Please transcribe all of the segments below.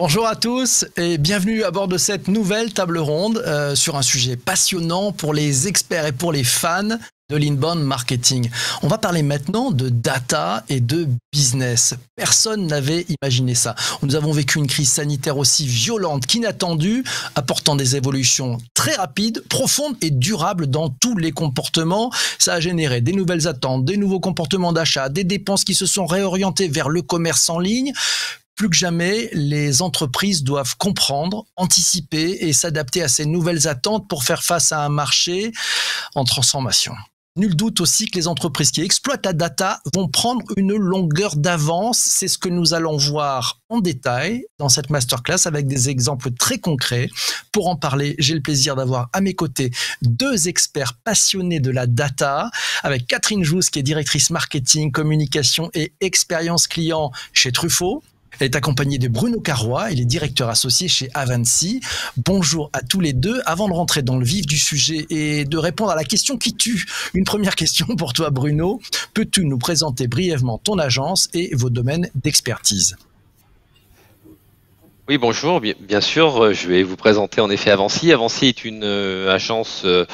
Bonjour à tous et bienvenue à bord de cette nouvelle table ronde sur un sujet passionnant pour les experts et pour les fans de l'inbound marketing. On va parler maintenant de data et de business. Personne n'avait imaginé ça. Nous avons vécu une crise sanitaire aussi violente qu'inattendue, apportant des évolutions très rapides, profondes et durables dans tous les comportements. Ça a généré des nouvelles attentes, des nouveaux comportements d'achat, des dépenses qui se sont réorientées vers le commerce en ligne. Plus que jamais, les entreprises doivent comprendre, anticiper et s'adapter à ces nouvelles attentes pour faire face à un marché en transformation. Nul doute aussi que les entreprises qui exploitent la data vont prendre une longueur d'avance. C'est ce que nous allons voir en détail dans cette masterclass avec des exemples très concrets. Pour en parler, j'ai le plaisir d'avoir à mes côtés deux experts passionnés de la data, avec Catherine Jousse qui est directrice marketing, communication et expérience client chez Truffaut. Elle est accompagnée de Bruno Carrois, il est directeur associé chez Avancy. Bonjour à tous les deux. Avant de rentrer dans le vif du sujet et de répondre à la question qui tue, une première question pour toi Bruno. Peux-tu nous présenter brièvement ton agence et vos domaines d'expertise ? Oui, bonjour. Bien sûr, je vais vous présenter en effet Avancy. Avancy est une agence de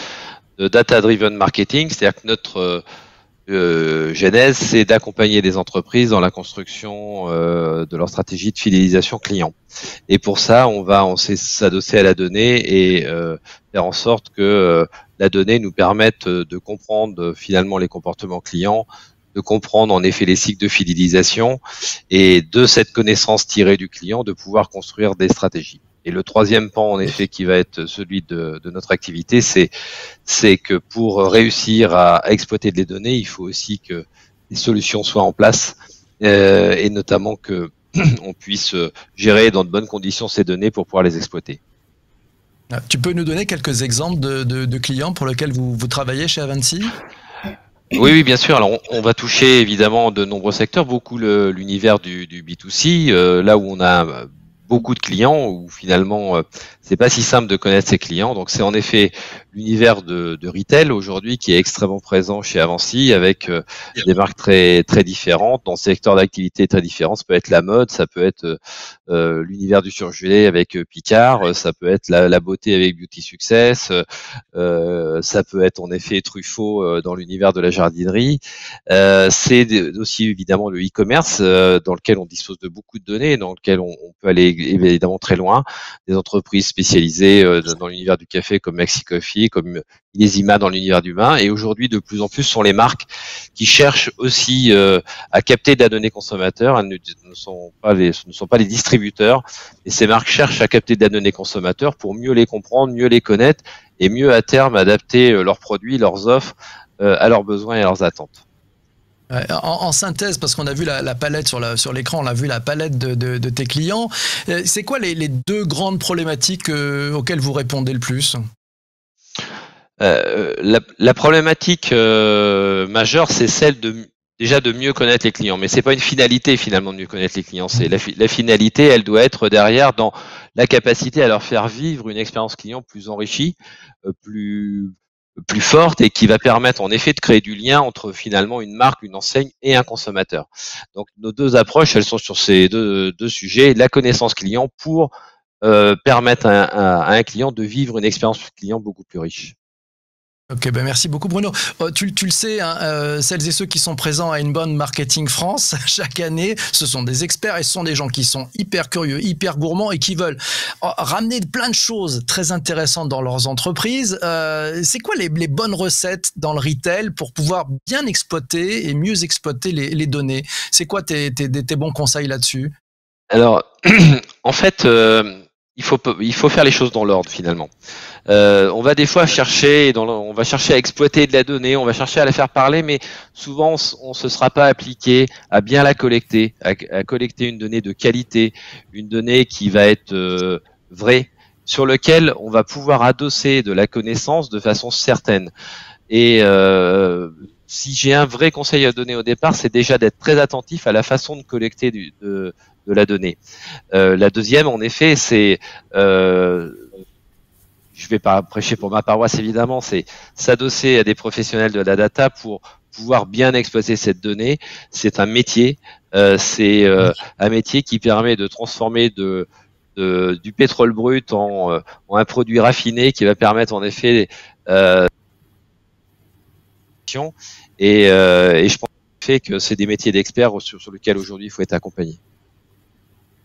data-driven marketing, c'est-à-dire que notre genèse, c'est d'accompagner les entreprises dans la construction de leur stratégie de fidélisation client. Et pour ça, on sait s'adosser à la donnée et faire en sorte que la donnée nous permette de comprendre finalement les comportements clients, de comprendre en effet les cycles de fidélisation et de cette connaissance tirée du client, de pouvoir construire des stratégies. Et le troisième pan, en effet, qui va être celui de notre activité, c'est que pour réussir à exploiter les données, il faut aussi que les solutions soient en place et notamment que on puisse gérer dans de bonnes conditions ces données pour pouvoir les exploiter. Tu peux nous donner quelques exemples de clients pour lesquels vous travaillez chez Avancy ? Oui, bien sûr. Alors, on va toucher évidemment de nombreux secteurs, beaucoup l'univers du B2C, là où on a beaucoup de clients, où finalement c'est pas si simple de connaître ses clients. Donc c'est en effet l'univers de retail aujourd'hui qui est extrêmement présent chez Avancy avec des marques très très différentes dans des secteurs d'activité très différents. Ça peut être la mode, ça peut être l'univers du surgelé avec Picard, ça peut être la beauté avec Beauty Success, ça peut être en effet Truffaut dans l'univers de la jardinerie. C'est aussi évidemment le e-commerce dans lequel on dispose de beaucoup de données, dans lequel on peut aller évidemment très loin, des entreprises spécialisées dans l'univers du café comme Maxi Coffee, comme Illesima dans l'univers du vin, et aujourd'hui de plus en plus sont les marques qui cherchent aussi à capter de la donnée consommateur. Elles ne sont pas les distributeurs, et ces marques cherchent à capter de la donnée consommateur pour mieux les comprendre, mieux les connaître et mieux à terme adapter leurs produits, leurs offres à leurs besoins et à leurs attentes. En synthèse, parce qu'on a vu la palette sur l'écran, on a vu la palette de tes clients. C'est quoi les deux grandes problématiques auxquelles vous répondez le plus ? La problématique majeure, c'est celle déjà de mieux connaître les clients. Mais c'est pas une finalité finalement de mieux connaître les clients. C'est la finalité, elle doit être derrière dans la capacité à leur faire vivre une expérience client plus enrichie, plus forte et qui va permettre en effet de créer du lien entre finalement une marque, une enseigne et un consommateur. Donc nos deux approches, elles sont sur ces deux sujets, la connaissance client pour permettre à un client de vivre une expérience client beaucoup plus riche. Ok, ben merci beaucoup Bruno. Tu le sais, hein, celles et ceux qui sont présents à Inbound Marketing France, chaque année, ce sont des experts et ce sont des gens qui sont hyper curieux, hyper gourmands et qui veulent ramener plein de choses très intéressantes dans leurs entreprises. C'est quoi les bonnes recettes dans le retail pour pouvoir bien exploiter et mieux exploiter les données ? C'est quoi tes bons conseils là-dessus ? Alors, en fait, il faut faire les choses dans l'ordre finalement. On va des fois chercher à exploiter de la donnée, on va chercher à la faire parler, mais souvent on se sera pas appliqué à bien la collecter, à collecter une donnée de qualité, une donnée qui va être vraie, sur lequel on va pouvoir adosser de la connaissance de façon certaine. Et si j'ai un vrai conseil à donner au départ, c'est déjà d'être très attentif à la façon de collecter de la donnée. La deuxième, en effet, c'est je vais pas prêcher pour ma paroisse évidemment, c'est s'adosser à des professionnels de la data pour pouvoir bien exploiter cette donnée. C'est un métier, un métier qui permet de transformer de du pétrole brut en un produit raffiné qui va permettre en effet et je pense que c'est des métiers d'experts sur lesquels aujourd'hui il faut être accompagné.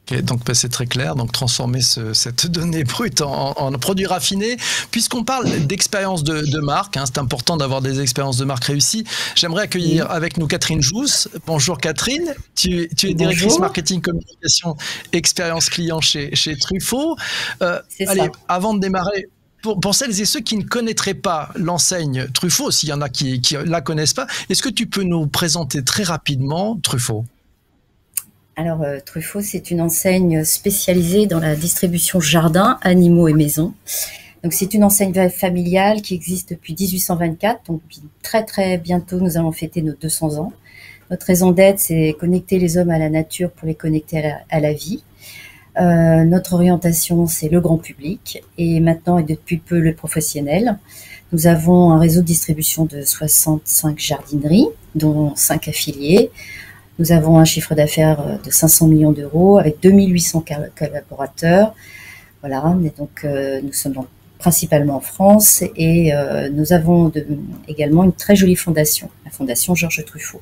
Okay, donc c'est très clair, donc transformer cette donnée brute en produit raffiné. Puisqu'on parle d'expérience de marque, hein, c'est important d'avoir des expériences de marque réussies. J'aimerais accueillir avec nous Catherine Jousse. Bonjour Catherine, tu es directrice marketing communication expérience client chez Truffaut. Allez, avant de démarrer, pour celles et ceux qui ne connaîtraient pas l'enseigne Truffaut, s'il y en a qui la connaissent pas, est-ce que tu peux nous présenter très rapidement Truffaut ? Alors, Truffaut, c'est une enseigne spécialisée dans la distribution jardins, animaux et maisons. Donc, c'est une enseigne familiale qui existe depuis 1824. Donc, très, très bientôt, nous allons fêter nos 200 ans. Notre raison d'être, c'est connecter les hommes à la nature pour les connecter à la vie. Notre orientation, c'est le grand public et maintenant, et depuis peu, le professionnel. Nous avons un réseau de distribution de 65 jardineries, dont 5 affiliés. Nous avons un chiffre d'affaires de 500 millions d'euros avec 2800 collaborateurs. Voilà, et donc nous sommes principalement en France et nous avons également une très jolie fondation, la fondation Georges Truffaut.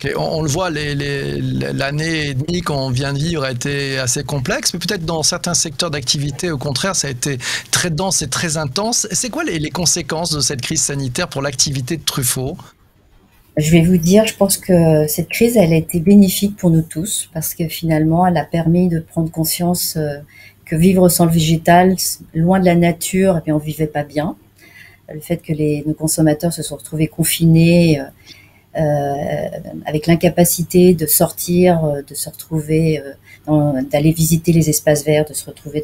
Okay, on le voit, l'année et demie qu'on vient de vivre a été assez complexe, mais peut-être dans certains secteurs d'activité, au contraire, ça a été très dense et très intense. C'est quoi les conséquences de cette crise sanitaire pour l'activité de Truffaut ? Je vais vous dire, je pense que cette crise, elle a été bénéfique pour nous tous parce que finalement, elle a permis de prendre conscience que vivre sans le végétal, loin de la nature, eh bien, on vivait pas bien. Le fait que nos consommateurs se sont retrouvés confinés avec l'incapacité de sortir, de se retrouver, d'aller visiter les espaces verts, de se retrouver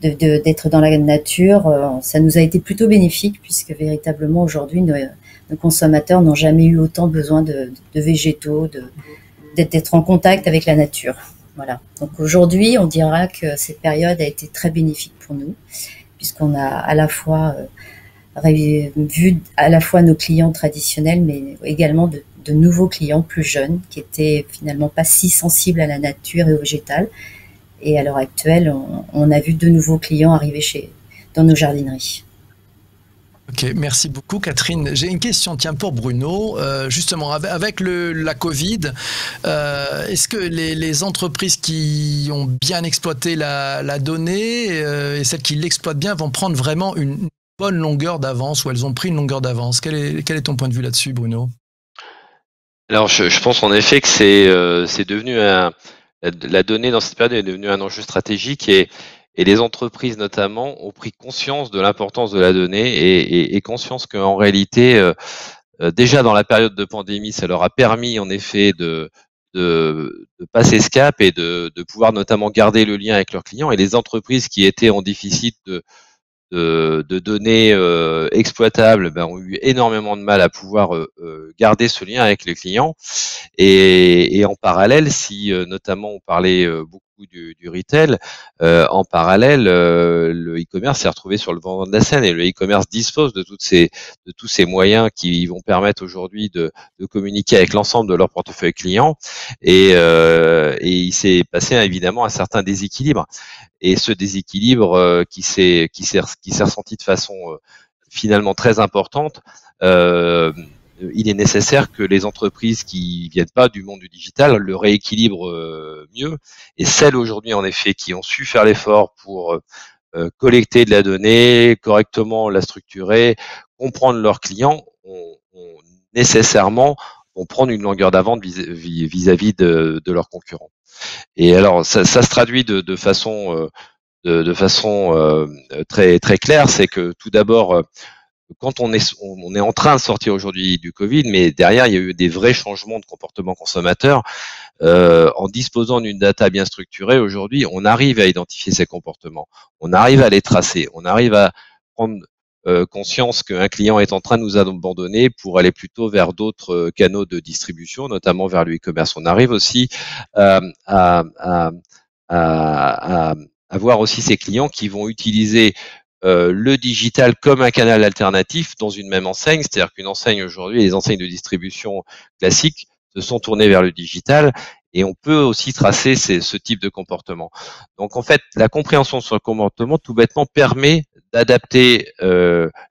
d'être dans la nature, ça nous a été plutôt bénéfique puisque véritablement aujourd'hui nos consommateurs n'ont jamais eu autant besoin de végétaux, d'être en contact avec la nature. Voilà. Donc aujourd'hui, on dira que cette période a été très bénéfique pour nous puisqu'on a à la fois vu à la fois nos clients traditionnels, mais également de nouveaux clients plus jeunes qui étaient finalement pas si sensibles à la nature et au végétal. Et à l'heure actuelle, on a vu de nouveaux clients arriver dans nos jardineries. Ok, merci beaucoup Catherine. J'ai une question, tiens, pour Bruno. Justement, avec la Covid, est-ce que les entreprises qui ont bien exploité la donnée et celles qui l'exploitent bien vont prendre vraiment une bonne longueur d'avance ou elles ont pris une longueur d'avance ? Quel est ton point de vue là-dessus, Bruno ? Alors, je pense en effet que c'est devenu la donnée dans cette période est devenue un enjeu stratégique et les entreprises notamment ont pris conscience de l'importance de la donnée et conscience qu'en réalité, déjà dans la période de pandémie, ça leur a permis en effet de passer ce cap et de pouvoir notamment garder le lien avec leurs clients. Et les entreprises qui étaient en déficit de données exploitables ont eu énormément de mal à pouvoir garder ce lien avec les clients et en parallèle, si notamment on parlait beaucoup du retail, en parallèle le e-commerce s'est retrouvé sur le devant de la scène et le e-commerce dispose de tous ces moyens qui vont permettre aujourd'hui de communiquer avec l'ensemble de leur portefeuille client et il s'est passé évidemment un certain déséquilibre. Et ce déséquilibre qui s'est ressenti de façon finalement très importante, il est nécessaire que les entreprises qui viennent pas du monde du digital le rééquilibrent mieux. Et celles aujourd'hui en effet qui ont su faire l'effort pour collecter de la donnée, correctement la structurer, comprendre leurs clients, ont nécessairement vont prendre une longueur d'avance vis-à-vis de leurs concurrents. Et alors, ça se traduit de façon très très claire, c'est que tout d'abord, quand on est en train de sortir aujourd'hui du Covid, mais derrière il y a eu des vrais changements de comportement consommateur. En disposant d'une data bien structurée, aujourd'hui, on arrive à identifier ces comportements, on arrive à les tracer, on arrive à prendre conscience qu'un client est en train de nous abandonner pour aller plutôt vers d'autres canaux de distribution, notamment vers le e-commerce. On arrive aussi à voir aussi ces clients qui vont utiliser le digital comme un canal alternatif dans une même enseigne, c'est-à-dire qu'une enseigne aujourd'hui, les enseignes de distribution classiques se sont tournées vers le digital Et on peut aussi tracer ce type de comportement. Donc en fait, la compréhension sur le comportement, tout bêtement, permet d'adapter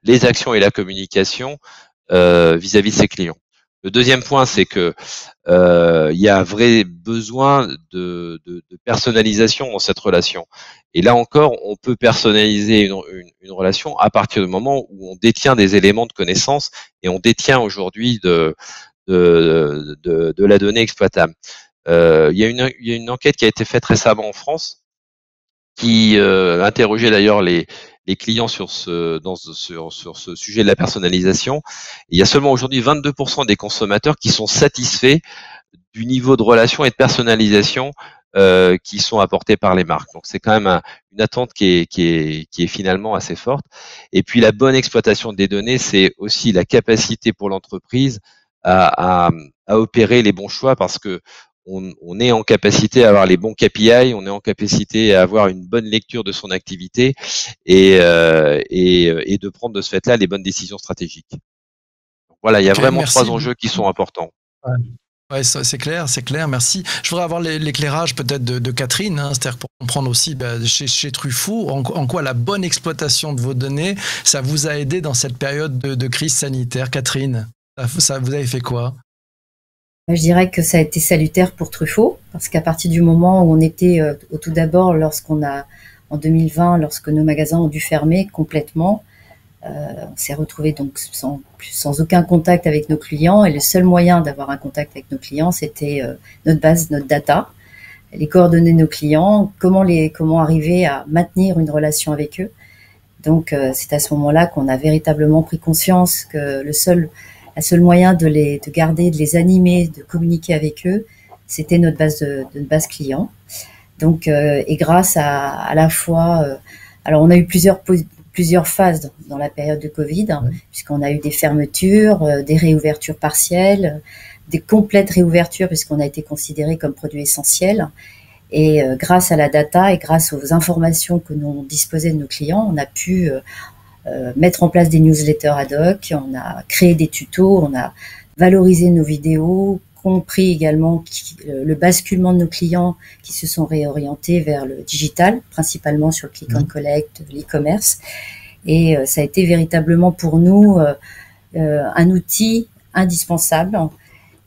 les actions et la communication vis-à-vis de ses clients. Le deuxième point, c'est que il y a un vrai besoin de personnalisation dans cette relation. Et là encore, on peut personnaliser une relation à partir du moment où on détient des éléments de connaissance et on détient aujourd'hui de la donnée exploitable. Il y a une enquête qui a été faite récemment en France qui interrogeait d'ailleurs les clients sur ce sujet de la personnalisation. Il y a seulement aujourd'hui 22% des consommateurs qui sont satisfaits du niveau de relation et de personnalisation qui sont apportés par les marques. Donc c'est quand même une attente qui est finalement assez forte. Et puis la bonne exploitation des données, c'est aussi la capacité pour l'entreprise à opérer les bons choix, parce que on est en capacité à avoir les bons KPI, on est en capacité à avoir une bonne lecture de son activité et de prendre de ce fait-là les bonnes décisions stratégiques. Donc voilà, il y a vraiment merci. 3 enjeux qui sont importants. Ouais, c'est clair, merci. Je voudrais avoir l'éclairage peut-être de Catherine, hein, c'est-à-dire pour comprendre aussi chez Truffaut, en quoi la bonne exploitation de vos données, ça vous a aidé dans cette période de crise sanitaire. Catherine, ça vous avez fait quoi? Je dirais que ça a été salutaire pour Truffaut, parce qu'à partir du moment où on était, au tout d'abord, en 2020, lorsque nos magasins ont dû fermer complètement, on s'est retrouvé donc sans aucun contact avec nos clients, et le seul moyen d'avoir un contact avec nos clients, c'était notre base, notre data, les coordonnées de nos clients, comment arriver à maintenir une relation avec eux. Donc c'est à ce moment-là qu'on a véritablement pris conscience que le seul moyen de garder, de les animer, de communiquer avec eux, c'était notre base client. Donc et grâce à la fois, alors on a eu plusieurs phases dans la période de Covid, puisqu'on a eu des fermetures, des réouvertures partielles, des complètes réouvertures, puisqu'on a été considéré comme produit essentiel. Et grâce à la data et grâce aux informations que nous disposait de nos clients, on a pu mettre en place des newsletters ad hoc, on a créé des tutos, on a valorisé nos vidéos, compris également le basculement de nos clients qui se sont réorientés vers le digital, principalement sur le click and collect, l'e-commerce. Et ça a été véritablement pour nous un outil indispensable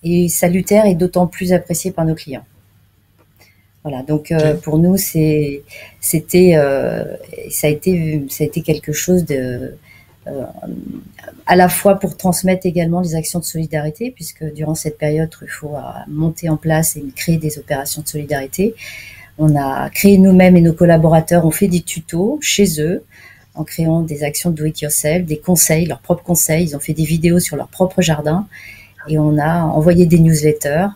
et salutaire, et d'autant plus apprécié par nos clients. Voilà, donc pour nous, ça a été quelque chose de à la fois pour transmettre également les actions de solidarité, puisque durant cette période, Truffaut a monté en place et créé des opérations de solidarité. On a créé nous-mêmes, et nos collaborateurs ont fait des tutos chez eux en créant des actions do it yourself, des conseils, leurs propres conseils. Ils ont fait des vidéos sur leur propre jardin, et on a envoyé des newsletters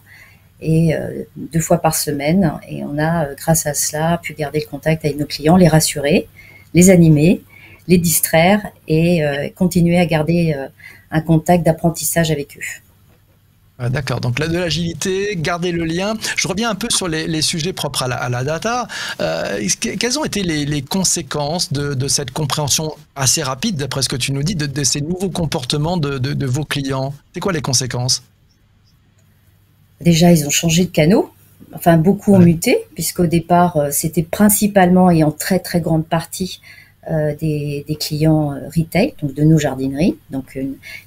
et 2 fois par semaine, et on a, grâce à cela, pu garder le contact avec nos clients, les rassurer, les animer, les distraire et continuer à garder un contact d'apprentissage avec eux. D'accord, donc là de l'agilité, garder le lien. Je reviens un peu sur les sujets propres à la data. Quelles ont été les conséquences de cette compréhension assez rapide, d'après ce que tu nous dis, de ces nouveaux comportements de vos clients? C'est quoi les conséquences? Déjà, ils ont changé de canaux. Enfin, beaucoup ont muté, puisqu'au départ, c'était principalement et en très très grande partie des clients retail, donc de nos jardineries, donc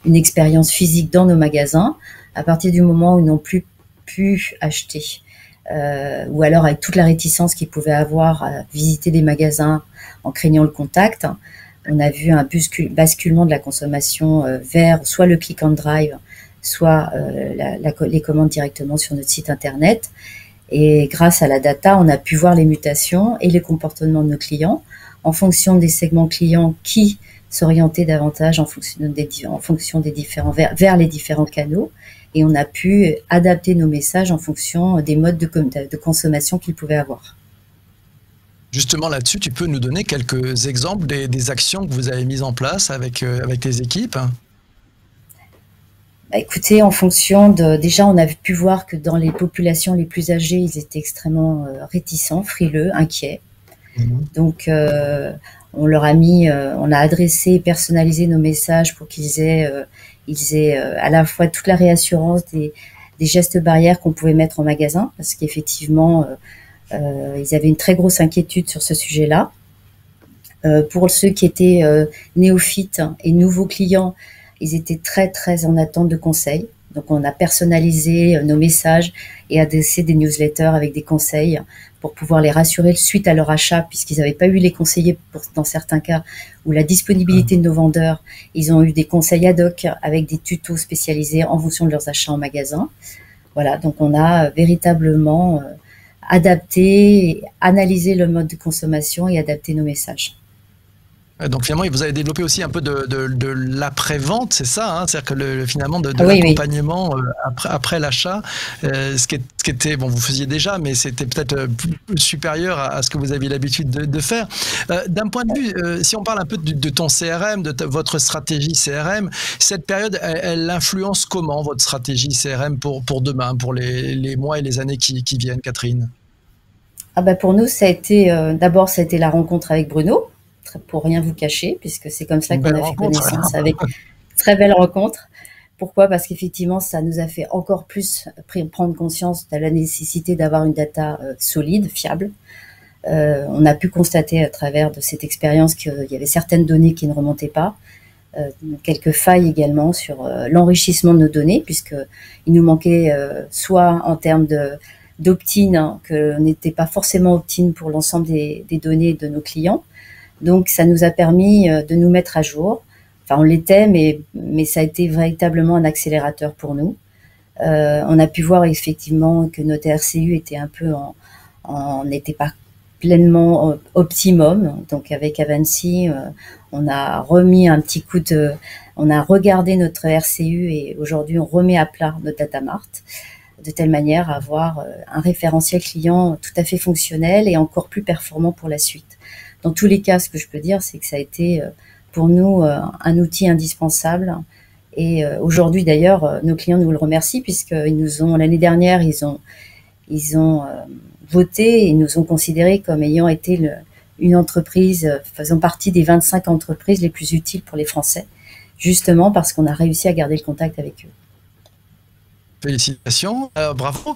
une expérience physique dans nos magasins. À partir du moment où ils n'ont plus pu acheter, ou alors avec toute la réticence qu'ils pouvaient avoir à visiter des magasins en craignant le contact, on a vu un basculement de la consommation vers soit le click and drive, soit les commandes directement sur notre site internet. Et grâce à la data, on a pu voir les mutations et les comportements de nos clients en fonction des segments clients qui s'orientaient davantage en fonction des différents vers les différents canaux, et on a pu adapter nos messages en fonction des modes de consommation qu'ils pouvaient avoir. Justement là-dessus, tu peux nous donner quelques exemples des actions que vous avez mises en place avec tes équipes? Écoutez, en fonction déjà, on a pu voir que dans les populations les plus âgées, ils étaient extrêmement réticents, frileux, inquiets. Donc, on leur a on a adressé, personnalisé nos messages pour qu'ils aient à la fois toute la réassurance des gestes barrières qu'on pouvait mettre en magasin, parce qu'effectivement, ils avaient une très grosse inquiétude sur ce sujet-là. Pour ceux qui étaient néophytes et nouveaux clients, ils étaient très en attente de conseils. Donc on a personnalisé nos messages et adressé des newsletters avec des conseils pour pouvoir les rassurer suite à leur achat, puisqu'ils n'avaient pas eu les conseillers dans certains cas, ou la disponibilité de nos vendeurs. Ils ont eu des conseils ad hoc avec des tutos spécialisés en fonction de leurs achats en magasin. Voilà, donc on a véritablement adapté, analysé le mode de consommation et adapté nos messages. Donc finalement, vous avez développé aussi un peu de l'après-vente, c'est ça, hein, c'est-à-dire que finalement de l'accompagnement après l'achat, ce qui était, bon, vous faisiez déjà, mais c'était peut-être plus supérieur à ce que vous aviez l'habitude de faire. D'un point de vue, si on parle un peu de ton CRM, de votre stratégie CRM, cette période, elle influence comment votre stratégie CRM pour demain, pour les mois et les années qui viennent, Catherine? Pour nous, ça a été d'abord, ça a été la rencontre avec Bruno, pour rien vous cacher, puisque c'est comme ça qu'on a fait connaissance avec très belle rencontre. Pourquoi? Parce qu'effectivement, ça nous a fait encore plus prendre conscience de la nécessité d'avoir une data solide, fiable. On a pu constater à travers de cette expérience qu'il y avait certaines données qui ne remontaient pas, quelques failles également sur l'enrichissement de nos données, puisqu'il nous manquait soit en termes d'opt-in, hein, que n'était pas forcément opt-in pour l'ensemble des données de nos clients. Donc, ça nous a permis de nous mettre à jour. Enfin, on l'était, mais ça a été véritablement un accélérateur pour nous. On a pu voir effectivement que notre RCU était un peu n'était pas pleinement optimum. Donc, avec Avancy, on a remis un petit coup on a regardé notre RCU et aujourd'hui, on remet à plat notre data mart de telle manière à avoir un référentiel client tout à fait fonctionnel et encore plus performant pour la suite. Dans tous les cas, ce que je peux dire, c'est que ça a été pour nous un outil indispensable. Et aujourd'hui, d'ailleurs, nos clients nous le remercient puisqu'ils nous ont, l'année dernière, ils ont voté et nous ont considérés comme ayant été une entreprise, faisant partie des 25 entreprises les plus utiles pour les Français, justement parce qu'on a réussi à garder le contact avec eux. Félicitations, bravo.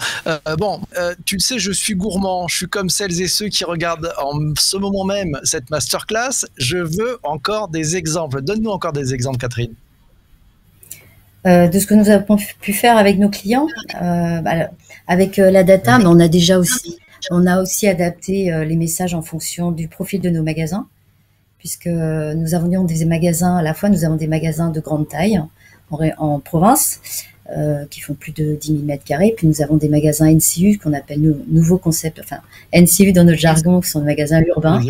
Tu le sais, je suis gourmand, je suis comme celles et ceux qui regardent en ce moment même cette masterclass. Je veux encore des exemples. Donne-nous encore des exemples, Catherine. De ce que nous avons pu faire avec nos clients, avec la data, mais on a aussi adapté les messages en fonction du profil de nos magasins, puisque nous avons des magasins, à la fois nous avons des magasins de grande taille en province, qui font plus de 10 000 m². Puis nous avons des magasins NCU qu'on appelle nouveaux concepts, enfin NCU dans notre jargon, qui sont des magasins urbains.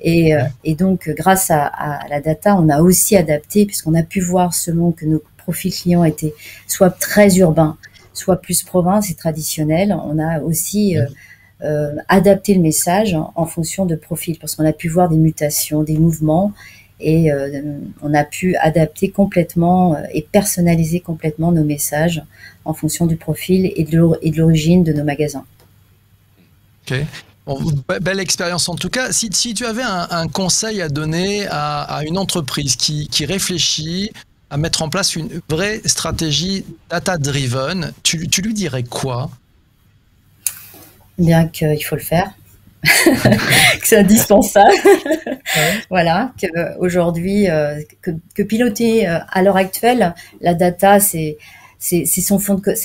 Et donc, grâce à la data, on a aussi adapté, puisqu'on a pu voir selon que nos profils clients étaient soit très urbains, soit plus province et traditionnels. On a aussi adapté le message en fonction de profil, parce qu'on a pu voir des mutations, des mouvements. Et on a pu adapter complètement et personnaliser complètement nos messages en fonction du profil et de l'origine de nos magasins. Ok. Bon, belle expérience en tout cas. Si tu avais un conseil à donner à une entreprise qui réfléchit à mettre en place une vraie stratégie data-driven, tu lui dirais quoi? Bien qu'il faut le faire. Que c'est indispensable. Voilà, qu'aujourd'hui, que piloter à l'heure actuelle, la data, c'est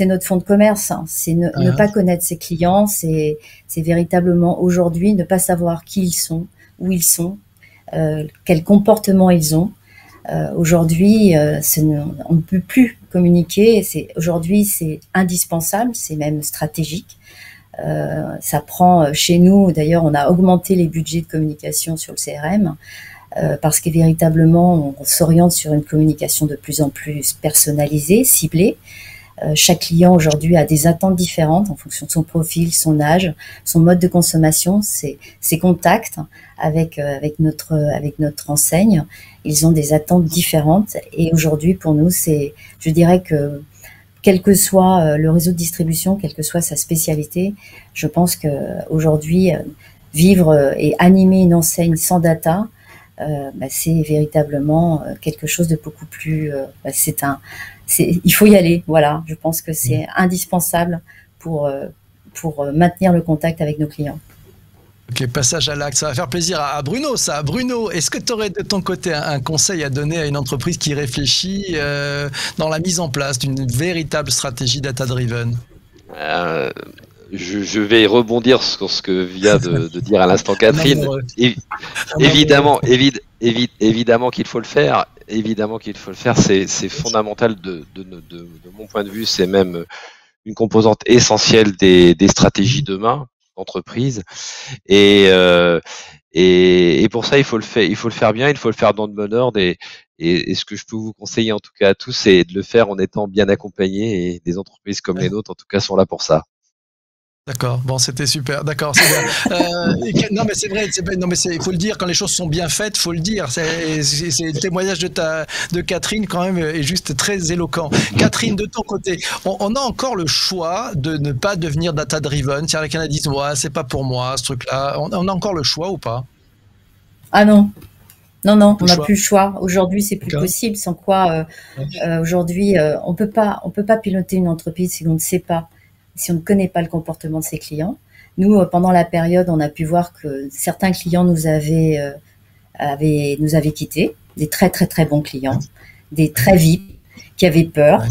notre fond de commerce. Hein. C'est ne pas connaître ses clients, c'est véritablement aujourd'hui ne pas savoir qui ils sont, où ils sont, quel comportement ils ont. Aujourd'hui, on ne peut plus communiquer. Aujourd'hui, c'est indispensable, c'est même stratégique. Ça prend chez nous, d'ailleurs, on a augmenté les budgets de communication sur le CRM parce que véritablement, on s'oriente sur une communication de plus en plus personnalisée, ciblée. Chaque client aujourd'hui a des attentes différentes en fonction de son profil, son âge, son mode de consommation, ses contacts avec notre enseigne. Ils ont des attentes différentes et aujourd'hui, pour nous, je dirais que quel que soit le réseau de distribution, quelle que soit sa spécialité, je pense qu'aujourd'hui, vivre et animer une enseigne sans data, c'est véritablement quelque chose de beaucoup plus... il faut y aller. Voilà, je pense que c'est indispensable pour maintenir le contact avec nos clients. Ok, passage à l'acte, ça va faire plaisir à Bruno, ça. Bruno, est-ce que tu aurais de ton côté un conseil à donner à une entreprise qui réfléchit dans la mise en place d'une véritable stratégie data-driven? Je vais rebondir sur ce que vient de dire à l'instant Catherine. Évidemment qu'il faut le faire. Évidemment qu'il faut le faire. C'est fondamental de mon point de vue. C'est même une composante essentielle des stratégies demain d'entreprise. Et pour ça, il faut le faire bien. Il faut le faire dans de bon ordre. Et ce que je peux vous conseiller en tout cas à tous, c'est de le faire en étant bien accompagné. Et des entreprises comme les nôtres, en tout cas, sont là pour ça. D'accord, bon, c'était super, d'accord, c'est bien. Non, mais c'est vrai, non, mais il faut le dire, quand les choses sont bien faites, il faut le dire. Le témoignage de Catherine, quand même, est juste très éloquent. Catherine, de ton côté, on a encore le choix de ne pas devenir data-driven. Si quelqu'un a dit, ouais, c'est pas pour moi, ce truc-là, on a encore le choix ou pas? Ah non. Non, on n'a plus le choix. Aujourd'hui, c'est plus possible. Sans quoi, aujourd'hui, on peut pas piloter une entreprise si on ne sait pas, si on ne connaît pas le comportement de ses clients. Nous, pendant la période, on a pu voir que certains clients nous avaient quittés, des très très très bons clients, des très VIP qui avaient peur.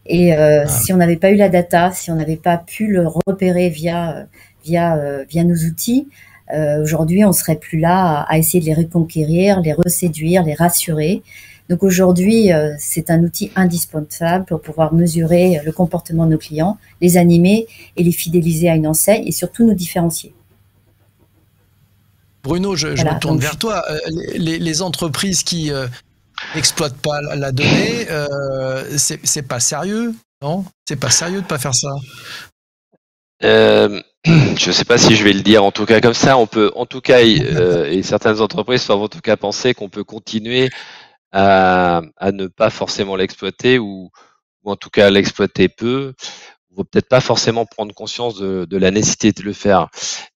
Et si on n'avait pas eu la data, si on n'avait pas pu le repérer via nos outils, aujourd'hui, on serait plus là à essayer de les reconquérir, les reséduire, les rassurer. Donc aujourd'hui, c'est un outil indispensable pour pouvoir mesurer le comportement de nos clients, les animer et les fidéliser à une enseigne et surtout nous différencier. Bruno, je me tourne vers toi. Les entreprises qui n'exploitent pas la donnée, c'est pas sérieux, non? C'est pas sérieux de pas faire ça. Je sais pas si je vais le dire en tout cas comme ça. On peut, en tout cas, et certaines entreprises peuvent en tout cas penser qu'on peut continuer à ne pas forcément l'exploiter ou en tout cas l'exploiter peu. On va peut-être pas forcément prendre conscience de la nécessité de le faire.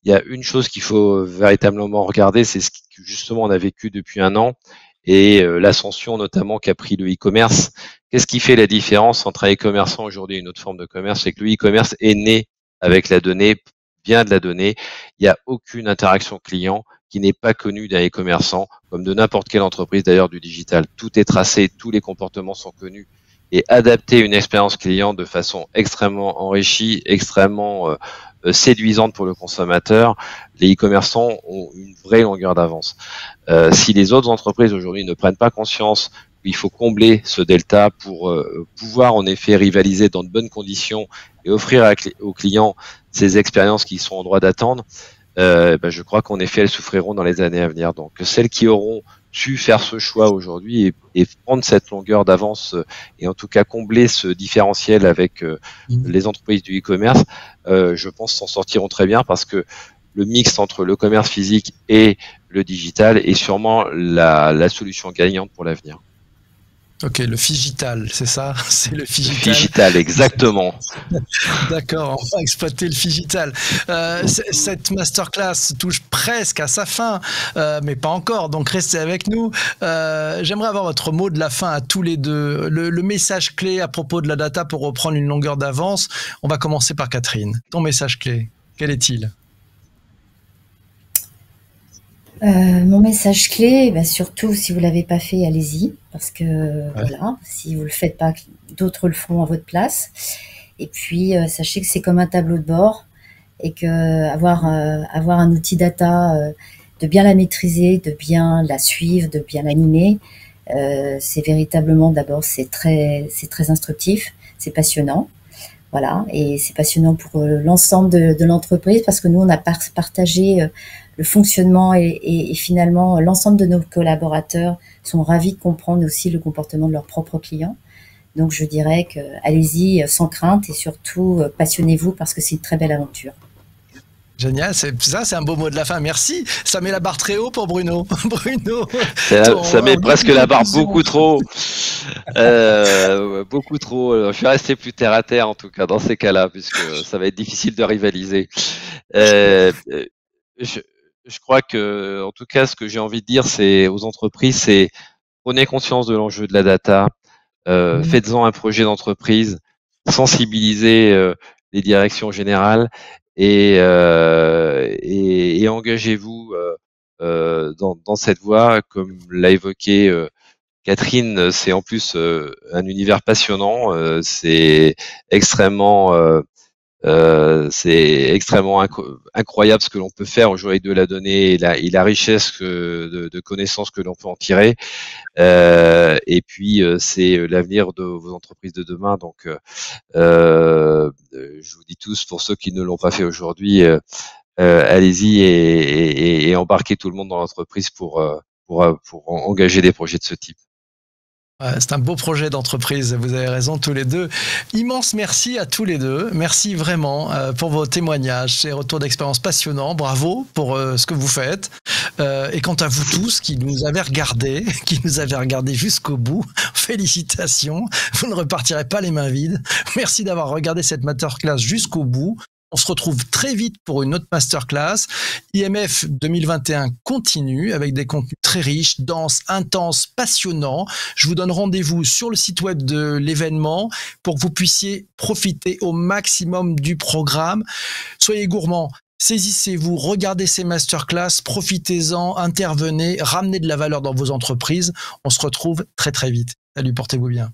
Il y a une chose qu'il faut véritablement regarder, c'est ce que justement on a vécu depuis un an et l'ascension notamment qu'a pris le e-commerce. Qu'est-ce qui fait la différence entre un e-commerçant aujourd'hui et une autre forme de commerce? C'est que le e-commerce est né avec la donnée, vient de la donnée. Il n'y a aucune interaction client qui n'est pas connue d'un e-commerçant, comme de n'importe quelle entreprise d'ailleurs du digital. Tout est tracé, tous les comportements sont connus et adapter une expérience client de façon extrêmement enrichie, extrêmement séduisante pour le consommateur. Les e-commerçants ont une vraie longueur d'avance. Si les autres entreprises aujourd'hui ne prennent pas conscience qu'il faut combler ce delta pour pouvoir en effet rivaliser dans de bonnes conditions et offrir aux clients ces expériences qu'ils sont en droit d'attendre, je crois qu'en effet elles souffriront dans les années à venir. Donc celles qui auront su faire ce choix aujourd'hui et prendre cette longueur d'avance et en tout cas combler ce différentiel avec les entreprises du e-commerce, je pense s'en sortiront très bien parce que le mix entre le commerce physique et le digital est sûrement la solution gagnante pour l'avenir. Ok, le figital, c'est ça? C'est le figital. Le figital, exactement. D'accord, on va exploiter le figital. Cette masterclass touche presque à sa fin, mais pas encore, donc restez avec nous. J'aimerais avoir votre mot de la fin à tous les deux. Le message clé à propos de la data pour reprendre une longueur d'avance. On va commencer par Catherine. Ton message clé, quel est-il? Mon message clé, surtout si vous l'avez pas fait, allez-y, parce que voilà, si vous le faites pas, d'autres le feront à votre place. Et puis sachez que c'est comme un tableau de bord et que avoir un outil data, de bien la maîtriser, de bien la suivre, de bien l'animer, c'est véritablement d'abord c'est très instructif, c'est passionnant. Voilà, et c'est passionnant pour l'ensemble de l'entreprise parce que nous on a partagé le fonctionnement et finalement l'ensemble de nos collaborateurs sont ravis de comprendre aussi le comportement de leurs propres clients. Donc je dirais que allez-y sans crainte et surtout passionnez-vous parce que c'est une très belle aventure. Génial, c'est un beau mot de la fin. Merci. Ça met la barre très haut pour Bruno. Bruno, ça met presque la barre beaucoup trop. Beaucoup trop. Je suis resté plus terre à terre en tout cas dans ces cas-là, puisque ça va être difficile de rivaliser. Je crois que, en tout cas, ce que j'ai envie de dire, c'est aux entreprises, c'est prenez conscience de l'enjeu de la data, Faites-en un projet d'entreprise, sensibilisez les directions générales et engagez-vous dans cette voie. Comme l'a évoqué Catherine, c'est en plus un univers passionnant. C'est extrêmement incroyable ce que l'on peut faire aujourd'hui avec de la donnée et la richesse de connaissances que l'on peut en tirer. Et puis c'est l'avenir de vos entreprises de demain. Donc, je vous dis tous, pour ceux qui ne l'ont pas fait aujourd'hui, allez-y et embarquez tout le monde dans l'entreprise pour engager des projets de ce type. C'est un beau projet d'entreprise, vous avez raison tous les deux. Immense merci à tous les deux. Merci vraiment pour vos témoignages, ces retours d'expérience passionnants. Bravo pour ce que vous faites. Et quant à vous tous qui nous avez regardés, jusqu'au bout, félicitations. Vous ne repartirez pas les mains vides. Merci d'avoir regardé cette masterclass jusqu'au bout. On se retrouve très vite pour une autre masterclass. IMF 2021 continue avec des contenus très riches, denses, intenses, passionnants. Je vous donne rendez-vous sur le site web de l'événement pour que vous puissiez profiter au maximum du programme. Soyez gourmands, saisissez-vous, regardez ces masterclass, profitez-en, intervenez, ramenez de la valeur dans vos entreprises. On se retrouve très très vite. Salut, portez-vous bien.